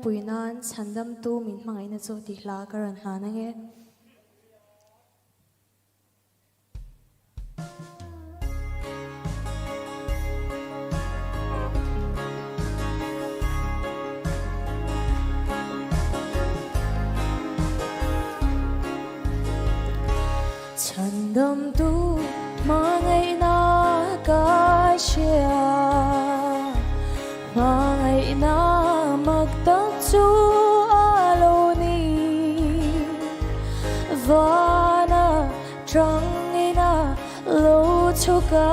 ปุยนั้นฉันดำตู้มินมังไอนะโจติลาการันหานะเงฉันดำตู้มังไอนากาเชียMangai na magtatsu aloni Vana trangina lo chuka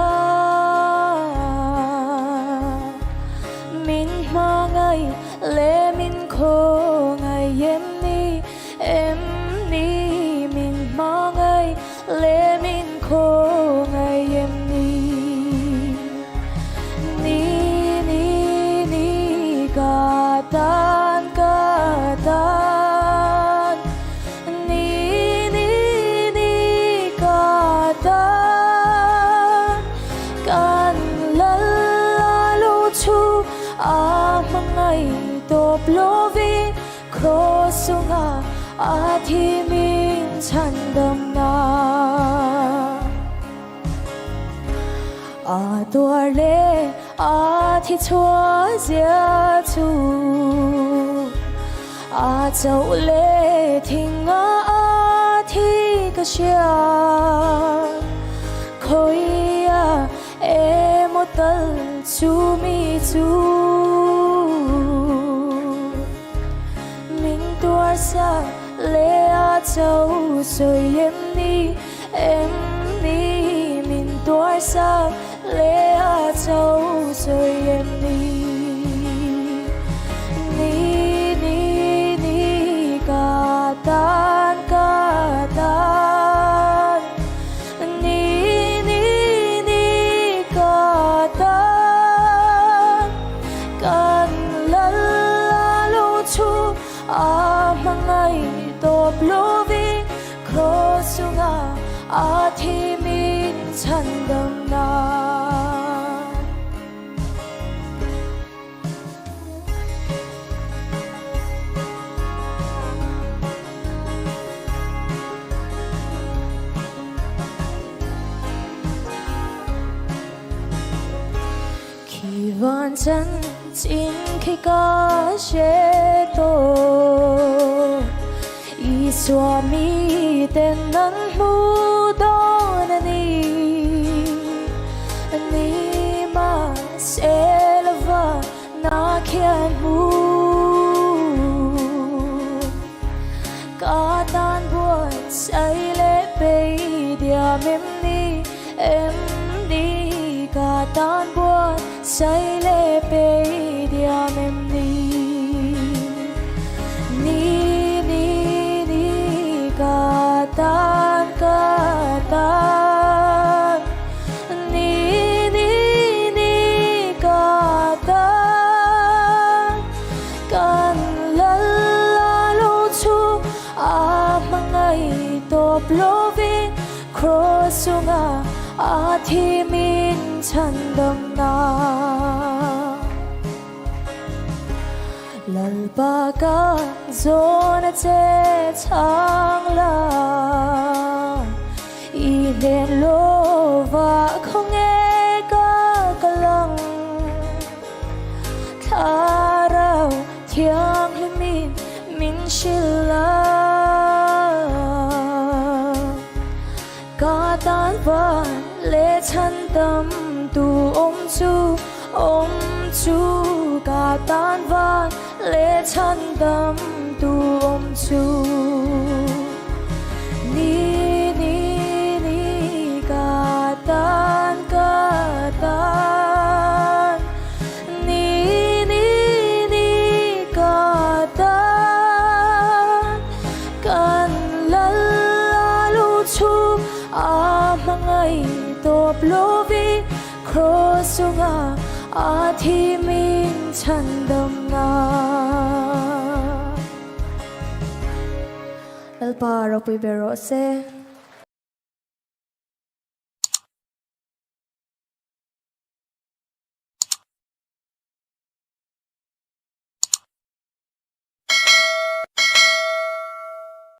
Min mangai le min ko ngai em ni min mangai le min ko ngai em ni Katan ni katan kan lalu chu amangai top lovi krosunga athi min chandam na adore athi chua zia chu châu lệ thình thi cái xia khối em một tờ chú mi chú mình tua xa lệ châu rồi em ni mình tua xa lệ châu rồi em ni Katan ni katan kan lalu chu amangai top lovi krosunga athi min chandam na Van chân chính khi có chế tổ ý xóa mi tên nắn mu đó ni mà sẽ là vợ na khian mu cả tan buồn say lệ bê dia em ni cả tan buồn say lệ bê dia em ni katan ni katan kan lalu chu amangai top lovi krosunga athi min chandam na lalpa ka zona che chang la i len lo va không nghe ka kalang tharau thiang min shila ka tan van lệ chân tâm tu ôm chu cả tan van lệ chân tâm tu ôm chu ni cả tan ni cả tan kan lalu chu amangai top lovi krosunga athi min chandam na lalpa ropui bero se